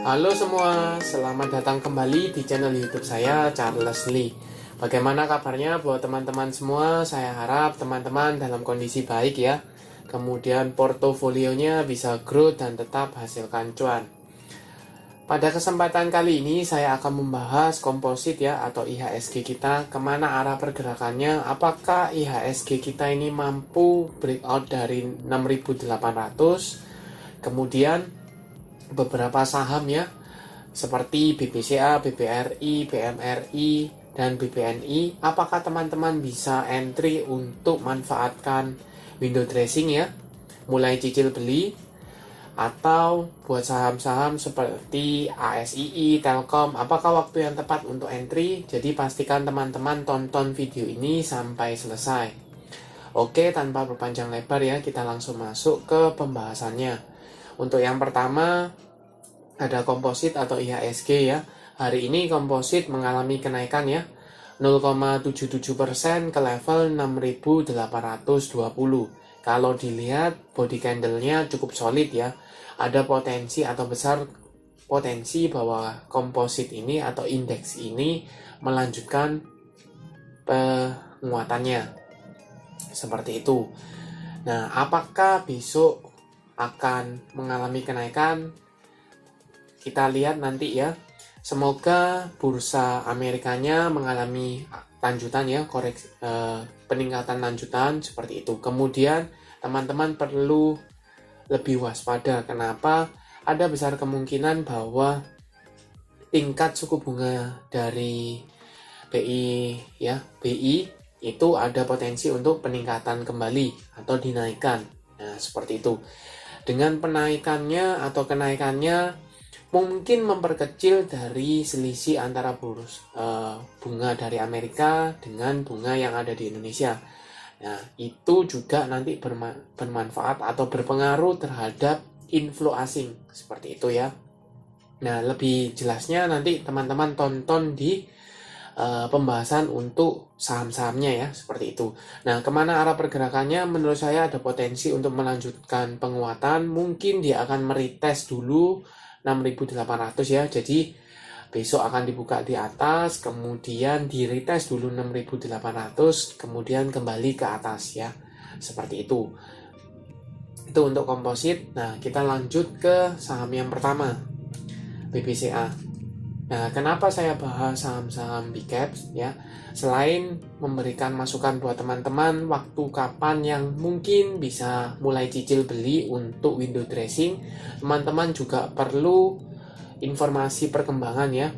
Halo semua, selamat datang kembali di channel YouTube saya, Charles Lee. Bagaimana kabarnya buat teman-teman semua? Saya harap teman-teman dalam kondisi baik ya. Kemudian portofolionya bisa growth dan tetap hasilkan cuan. Pada kesempatan kali ini saya akan membahas komposit ya atau IHSG kita, kemana arah pergerakannya, apakah IHSG kita ini mampu breakout dari 6.800, kemudian beberapa saham ya seperti BBCA, BBRI, BMRI, dan BBNI. Apakah teman-teman bisa entry untuk manfaatkan window dressing ya, mulai cicil beli, atau buat saham-saham seperti ASII, Telkom, apakah waktu yang tepat untuk entry? Jadi pastikan teman-teman tonton video ini sampai selesai. Oke, tanpa berpanjang lebar ya, kita langsung masuk ke pembahasannya. Untuk yang pertama, ada komposit atau IHSG ya. Hari ini komposit mengalami kenaikan ya, 0,77% ke level 6.820. Kalau dilihat body candle-nya cukup solid ya. Ada potensi atau besar potensi bahwa komposit ini atau indeks ini melanjutkan penguatannya. Seperti itu. Nah, apakah besok akan mengalami kenaikan? Kita lihat nanti ya. Semoga bursa Amerikanya mengalami lanjutan ya, peningkatan lanjutan seperti itu. Kemudian teman-teman perlu lebih waspada. Kenapa? Ada besar kemungkinan bahwa tingkat suku bunga dari BI ya, BI itu ada potensi untuk peningkatan kembali atau dinaikkan. Nah, seperti itu. Dengan penaikannya atau kenaikannya mungkin memperkecil dari selisih antara bunga dari Amerika dengan bunga yang ada di Indonesia. Nah, itu juga nanti bermanfaat atau berpengaruh terhadap inflow asing. Seperti itu ya. Nah, lebih jelasnya nanti teman-teman tonton di pembahasan untuk saham-sahamnya ya, seperti itu. Nah, kemana arah pergerakannya? Menurut saya ada potensi untuk melanjutkan penguatan. Mungkin dia akan meretest dulu 6.800 ya. Jadi besok akan dibuka di atas, kemudian di retest dulu 6.800, kemudian kembali ke atas ya. Seperti itu. Itu untuk komposit. Nah, kita lanjut ke saham yang pertama, BBCA. Nah, kenapa saya bahas saham-saham big caps ya? Selain memberikan masukan buat teman-teman waktu kapan yang mungkin bisa mulai cicil beli untuk window dressing, teman-teman juga perlu informasi perkembangan ya.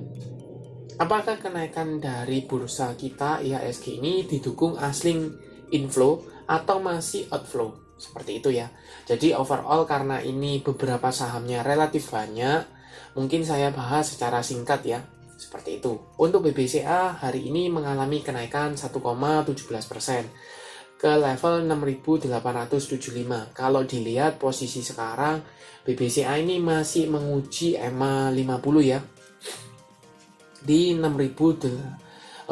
Apakah kenaikan dari bursa kita IHSG ini didukung asing inflow atau masih outflow? Seperti itu ya. Jadi overall karena ini beberapa sahamnya relatif banyak, mungkin saya bahas secara singkat ya, seperti itu. Untuk BBCA hari ini mengalami kenaikan 1,17% ke level 6.875. Kalau dilihat posisi sekarang, BBCA ini masih menguji EMA 50 ya, di 8.650,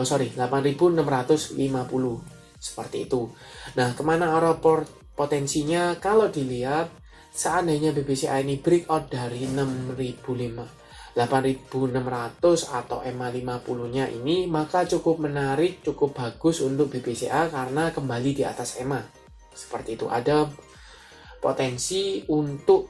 seperti itu. Nah, kemana arah potensinya? Kalau dilihat, seandainya BBCA ini breakout dari 8.600 atau EMA 50-nya ini, maka cukup menarik, cukup bagus untuk BBCA karena kembali di atas EMA. Seperti itu. Ada potensi untuk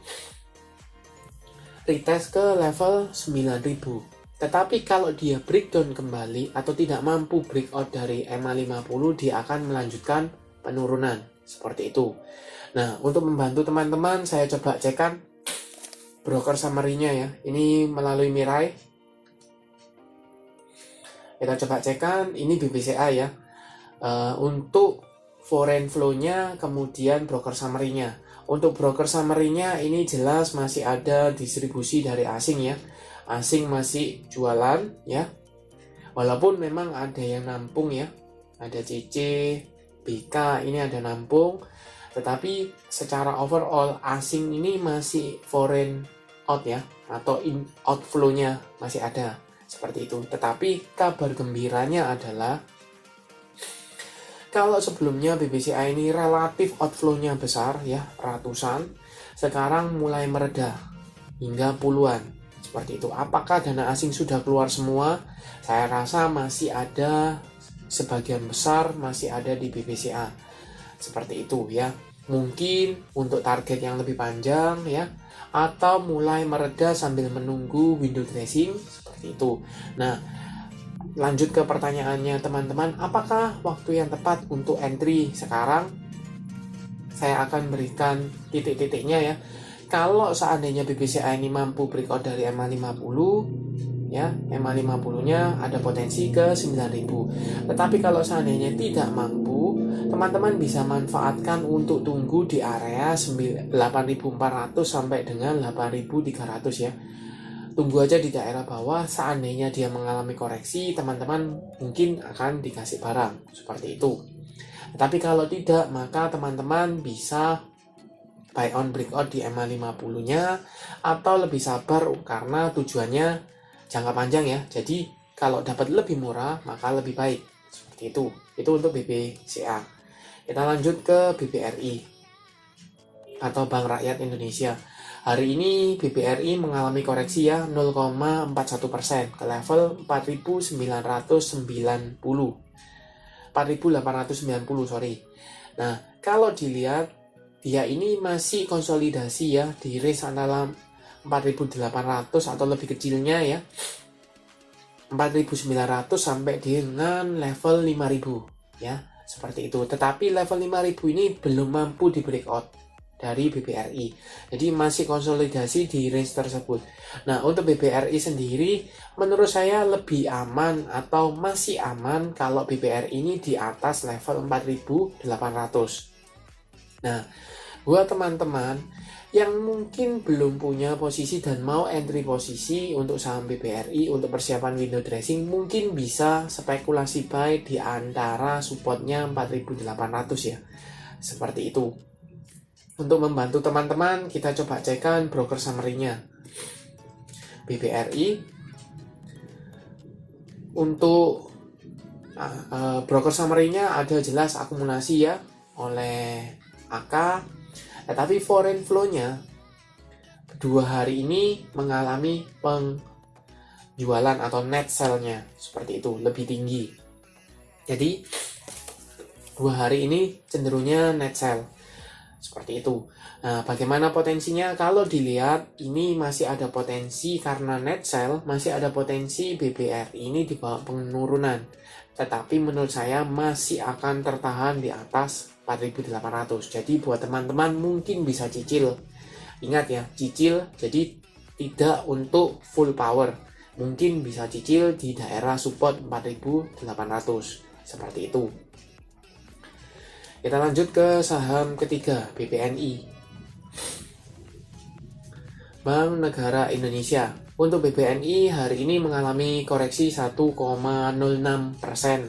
retest ke level 9.000. Tetapi kalau dia breakdown kembali atau tidak mampu breakout dari EMA 50, dia akan melanjutkan penurunan. Seperti itu. Nah, untuk membantu teman-teman, saya coba cekkan broker summary-nya ya. Ini melalui Mirai. Kita coba cekkan, ini BBCA ya. Untuk foreign flow-nya, kemudian broker summary-nya. Untuk broker summary-nya, ini jelas masih ada distribusi dari asing ya. Asing masih jualan ya. Walaupun memang ada yang nampung ya. Ada CC, BK, ini ada nampung. Tetapi secara overall asing ini masih foreign out ya, atau outflow-nya masih ada seperti itu. Tetapi kabar gembiranya adalah kalau sebelumnya BBCA ini relatif outflow-nya besar ya, ratusan, sekarang mulai mereda hingga puluhan seperti itu. Apakah dana asing sudah keluar semua? Saya rasa masih ada, sebagian besar masih ada di BBCA. Seperti itu ya. Mungkin untuk target yang lebih panjang ya, atau mulai mereda sambil menunggu window dressing seperti itu. Nah, lanjut ke pertanyaannya teman-teman, apakah waktu yang tepat untuk entry sekarang? Saya akan berikan titik-titiknya ya. Kalau seandainya BBCA ini mampu breakout dari MA50 ya, MA50-nya ada potensi ke 9.000. Tetapi kalau seandainya tidak mampu, teman-teman bisa manfaatkan untuk tunggu di area 8.400 sampai dengan 8.300 ya. Tunggu aja di daerah bawah, seandainya dia mengalami koreksi, teman-teman mungkin akan dikasih barang seperti itu. Tapi kalau tidak, maka teman-teman bisa buy on breakout di MA50-nya atau lebih sabar karena tujuannya jangka panjang ya. Jadi kalau dapat lebih murah maka lebih baik. Seperti itu. Itu untuk BBCA. Kita lanjut ke BBRI atau Bank Rakyat Indonesia. Hari ini BBRI mengalami koreksi ya 0,41% ke level 4.890 sorry. Nah, kalau dilihat dia ini masih konsolidasi ya di range antara 4.800 atau lebih kecilnya ya 4.900 sampai dengan level 5.000 ya, seperti itu. Tetapi level 5.000 ini belum mampu di breakout dari BBRI. Jadi masih konsolidasi di range tersebut. Nah, untuk BBRI sendiri menurut saya lebih aman atau masih aman kalau BBRI ini di atas level 4.800. Nah, buat teman-teman yang mungkin belum punya posisi dan mau entry posisi untuk saham BBRI untuk persiapan window dressing, mungkin bisa spekulasi buy di antara supportnya 4.800 ya. Seperti itu. Untuk membantu teman-teman, kita coba cekkan broker summary-nya. BBRI untuk broker summary-nya ada jelas akumulasi ya oleh AK, tetapi foreign flow-nya 2 hari ini mengalami penjualan atau net sell-nya seperti itu lebih tinggi. Jadi 2 hari ini cenderungnya net sell seperti itu. Nah, bagaimana potensinya? Kalau dilihat ini masih ada potensi karena net sell, masih ada potensi BBRI ini di bawah penurunan. Tetapi menurut saya masih akan tertahan di atas 4.800. Jadi buat teman-teman mungkin bisa cicil. Ingat ya, cicil jadi tidak untuk full power. Mungkin bisa cicil di daerah support 4.800. Seperti itu. Kita lanjut ke saham ketiga, BPNI. Bank Negara Indonesia. Untuk BPNI hari ini mengalami koreksi 1,06%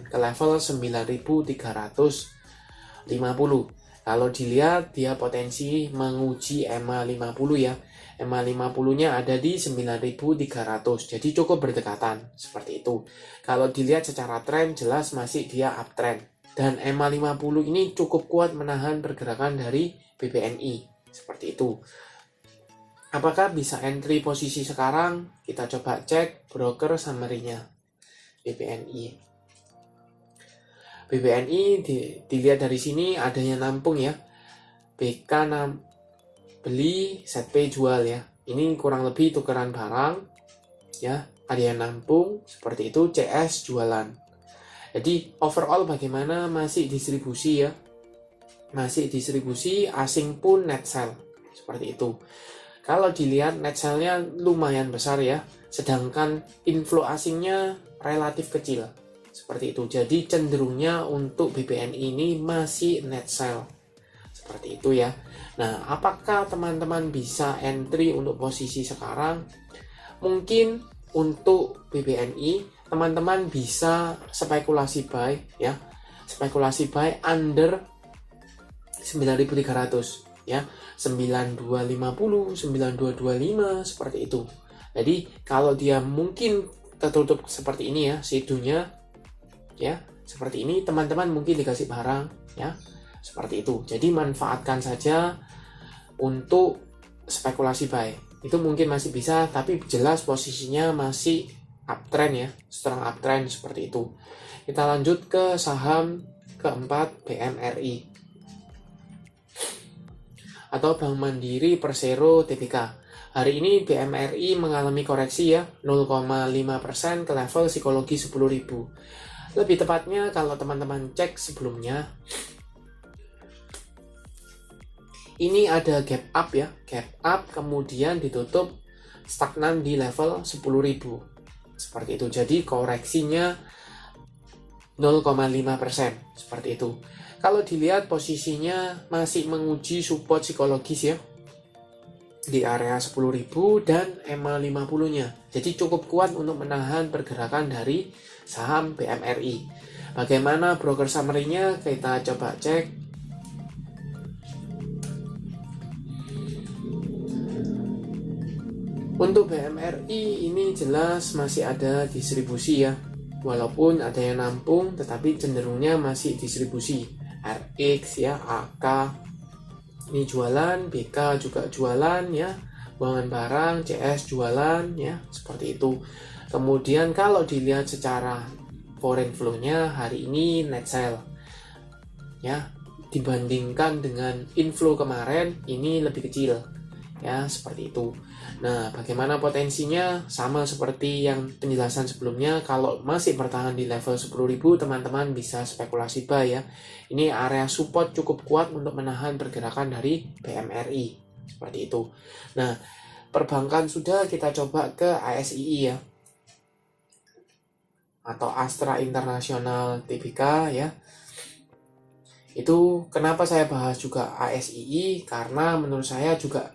ke level 9.350. Kalau dilihat dia potensi menguji MA50 ya. MA50-nya ada di 9.300. Jadi cukup berdekatan seperti itu. Kalau dilihat secara tren jelas masih dia uptrend. Dan MA50 ini cukup kuat menahan pergerakan dari BPNI. Seperti itu. Apakah bisa entry posisi sekarang? Kita coba cek broker summary-nya BPNI. BPNI dilihat dari sini adanya nampung ya. BK beli, ZP jual ya. Ini kurang lebih tukeran barang ya. Ada yang nampung seperti itu, CS jualan. Jadi overall bagaimana? Masih distribusi ya. Masih distribusi, asing pun net sell. Seperti itu. Kalau dilihat net sell-nya lumayan besar ya, sedangkan inflow asingnya relatif kecil. Seperti itu. Jadi cenderungnya untuk BPNI ini masih net sell. Seperti itu ya. Nah, apakah teman-teman bisa entry untuk posisi sekarang? Mungkin untuk BPNI teman-teman bisa spekulasi buy ya. Spekulasi buy under 9.300 ya. 9250, 9225 seperti itu. Jadi kalau dia mungkin tertutup seperti ini ya, sidunya ya, seperti ini teman-teman mungkin dikasih barang ya. Seperti itu. Jadi manfaatkan saja untuk spekulasi buy itu mungkin masih bisa, tapi jelas posisinya masih uptrend ya, strong uptrend seperti itu. Kita lanjut ke saham keempat, BMRI atau Bank Mandiri Persero Tbk. Hari ini BMRI mengalami koreksi ya, 0,5% ke level psikologi 10.000. Lebih tepatnya kalau teman-teman cek sebelumnya, ini ada gap up ya, gap up kemudian ditutup stagnan di level 10.000. Seperti itu. Jadi koreksinya 0,5%. Seperti itu. Kalau dilihat posisinya masih menguji support psikologis ya, di area 10.000 dan EMA 50-nya. Jadi cukup kuat untuk menahan pergerakan dari saham BMRI. Bagaimana broker summary-nya? Kita coba cek. Untuk BMRI ini jelas masih ada distribusi ya. Walaupun ada yang nampung tetapi cenderungnya masih distribusi. RX ya, AK ini jualan, BK juga jualan ya. Buangan barang, CS jualan ya, seperti itu. Kemudian kalau dilihat secara foreign flow-nya hari ini net sell. Ya, dibandingkan dengan inflow kemarin ini lebih kecil. Ya, seperti itu. Nah, bagaimana potensinya? Sama seperti yang penjelasan sebelumnya, kalau masih bertahan di level 10.000, teman-teman bisa spekulasi buy ya. Ini area support cukup kuat untuk menahan pergerakan dari BMRI. Seperti itu. Nah, perbankan sudah, kita coba ke ASII ya. Atau Astra International Tbk ya. Itu kenapa saya bahas juga ASII, karena menurut saya juga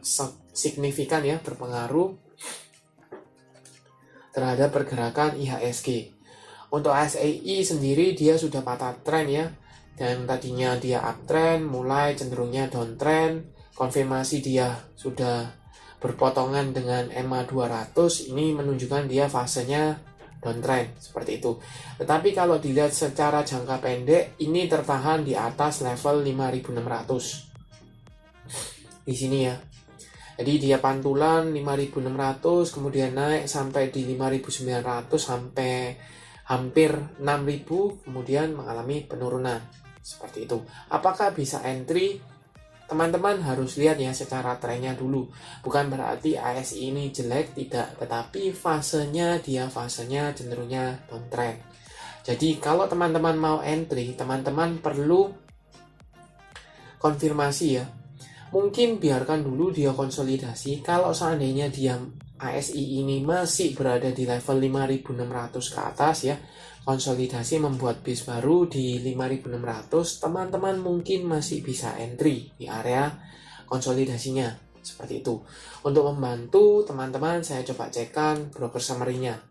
signifikan ya, berpengaruh terhadap pergerakan IHSG. Untuk ASII sendiri dia sudah patah tren ya, dan tadinya dia uptrend mulai cenderungnya downtrend, konfirmasi dia sudah berpotongan dengan EMA 200, ini menunjukkan dia fasenya downtrend seperti itu. Tetapi kalau dilihat secara jangka pendek, ini tertahan di atas level 5.600 di sini ya. Jadi dia pantulan 5.600, kemudian naik sampai di 5.900 sampai hampir 6.000, kemudian mengalami penurunan seperti itu. Apakah bisa entry? Teman-teman harus lihat ya secara trennya dulu. Bukan berarti ASI ini jelek, tidak. Tetapi fasenya cenderungnya downtrend. Jadi kalau teman-teman mau entry, teman-teman perlu konfirmasi ya. Mungkin biarkan dulu dia konsolidasi. Kalau seandainya dia ASI ini masih berada di level 5.600 ke atas ya, konsolidasi membuat base baru di 5.600, teman-teman mungkin masih bisa entry di area konsolidasinya seperti itu. Untuk membantu teman-teman, saya coba cekkan broker summary-nya.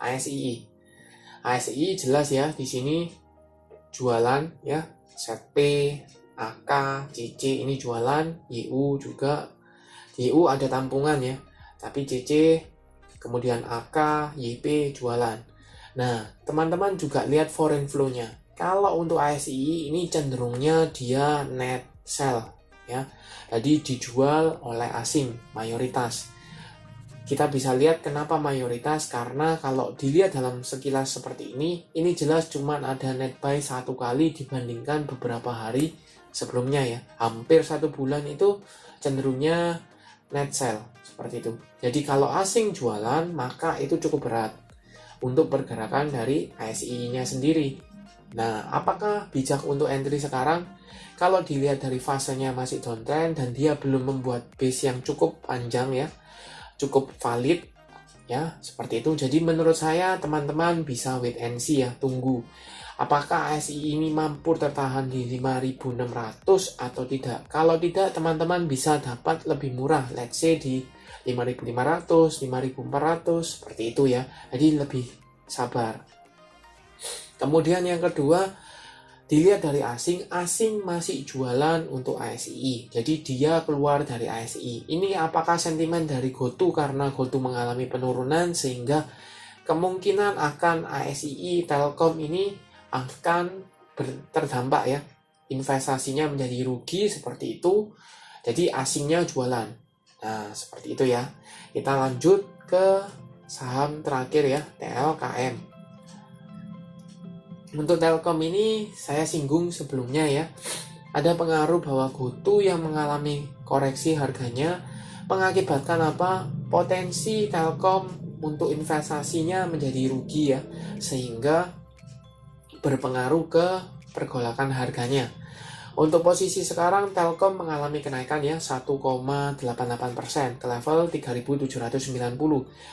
ASI jelas ya, di sini jualan ya, ZP, AK, CC ini jualan, YU juga. YU ada tampungan ya, tapi CC kemudian AK, YP jualan. Nah, teman-teman juga lihat foreign flow-nya. Kalau untuk ASI ini cenderungnya dia net sell ya. Jadi dijual oleh asing mayoritas. Kita bisa lihat kenapa mayoritas, karena kalau dilihat dalam sekilas seperti ini jelas cuman ada net buy satu kali dibandingkan beberapa hari sebelumnya ya. Hampir 1 bulan itu cenderungnya net sell seperti itu. Jadi kalau asing jualan, maka itu cukup berat untuk pergerakan dari ASI-nya sendiri. Nah, apakah bijak untuk entry sekarang? Kalau dilihat dari fasenya masih downtrend dan dia belum membuat base yang cukup panjang ya, cukup valid ya, seperti itu. Jadi menurut saya teman-teman bisa wait and see ya, tunggu. Apakah ASI ini mampu tertahan di 5.600 atau tidak? Kalau tidak, teman-teman bisa dapat lebih murah, let's say di 5.500, 5.400, seperti itu ya. Jadi lebih sabar. Kemudian yang kedua, dilihat dari asing masih jualan untuk ASI. Jadi dia keluar dari ASI. Ini apakah sentimen dari GoTo karena GoTo mengalami penurunan sehingga kemungkinan akan ASI Telkom ini akan terdampak ya, investasinya menjadi rugi seperti itu. Jadi asingnya jualan. Nah, seperti itu ya. Kita lanjut ke saham terakhir ya, TLKM. Untuk Telkom ini saya singgung sebelumnya ya. Ada pengaruh bahwa GoTo yang mengalami koreksi harganya mengakibatkan apa? Potensi Telkom untuk investasinya menjadi rugi ya, sehingga berpengaruh ke pergolakan harganya. Untuk posisi sekarang Telkom mengalami kenaikan ya 1,88% ke level 3.790.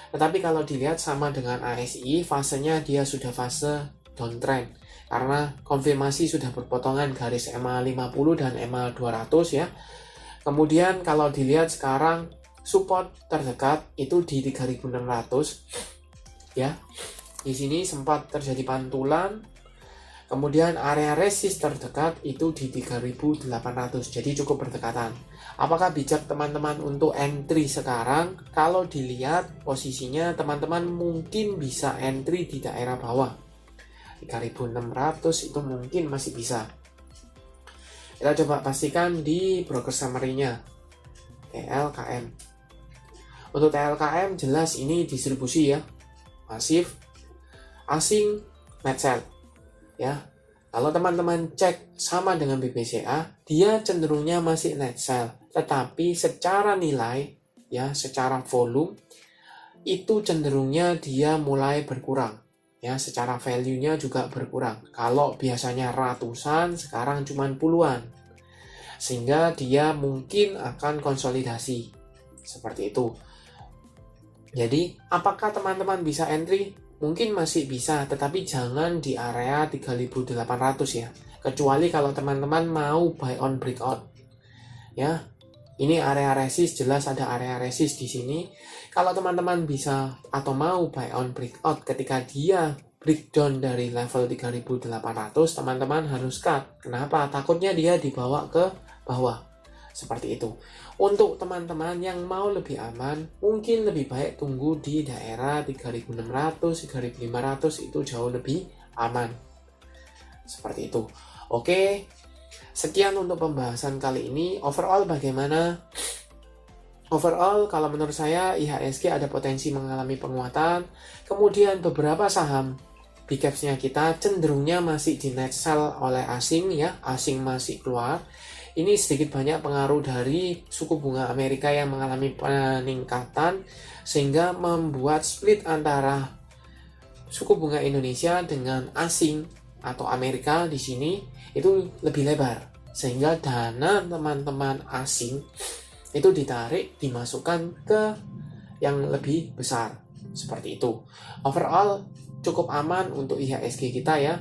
Tetapi kalau dilihat sama dengan ASI, fasenya dia sudah fase downtrend karena konfirmasi sudah berpotongan garis EMA 50 dan EMA 200 ya. Kemudian kalau dilihat sekarang support terdekat itu di 3.600 ya. Di sini sempat terjadi pantulan. Kemudian area resist terdekat itu di 3.800, jadi cukup berdekatan. Apakah bijak teman-teman untuk entry sekarang? Kalau dilihat posisinya teman-teman mungkin bisa entry di daerah bawah 3.600 itu mungkin masih bisa. Kita coba pastikan di broker summary-nya TLKM. Untuk TLKM jelas ini distribusi ya, masif, asing, net sell. Ya, kalau teman-teman cek sama dengan BBCA, dia cenderungnya masih net sell, tetapi secara nilai, ya, secara volume itu cenderungnya dia mulai berkurang, ya, secara value-nya juga berkurang. Kalau biasanya ratusan, sekarang cuma puluhan, sehingga dia mungkin akan konsolidasi seperti itu. Jadi, apakah teman-teman bisa entry? Mungkin masih bisa, tetapi jangan di area 3.800 ya. Kecuali kalau teman-teman mau buy on breakout. Ya. Ini area resist, jelas ada area resist di sini. Kalau teman-teman bisa atau mau buy on breakout ketika dia breakdown dari level 3.800, teman-teman harus cut. Kenapa? Takutnya dia dibawa ke bawah. Seperti itu. Untuk teman-teman yang mau lebih aman, mungkin lebih baik tunggu di daerah 3.600, 3.500 itu jauh lebih aman. Seperti itu. Oke, sekian untuk pembahasan kali ini. Overall bagaimana? Overall, kalau menurut saya IHSG ada potensi mengalami penguatan. Kemudian beberapa saham big caps-nya kita cenderungnya masih di net sell oleh asing ya, asing masih keluar. Ini sedikit banyak pengaruh dari suku bunga Amerika yang mengalami peningkatan sehingga membuat split antara suku bunga Indonesia dengan asing atau Amerika di sini itu lebih lebar sehingga dana teman-teman asing itu ditarik dimasukkan ke yang lebih besar seperti itu. Overall cukup aman untuk IHSG kita ya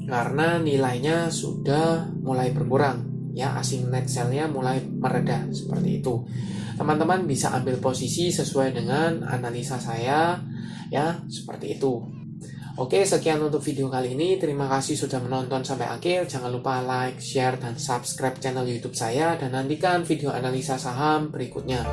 karena nilainya sudah mulai berkurang. Ya, asing net sell-nya mulai mereda seperti itu. Teman-teman bisa ambil posisi sesuai dengan analisa saya ya, seperti itu. Oke, sekian untuk video kali ini. Terima kasih sudah menonton sampai akhir. Jangan lupa like, share, dan subscribe channel YouTube saya dan nantikan video analisa saham berikutnya.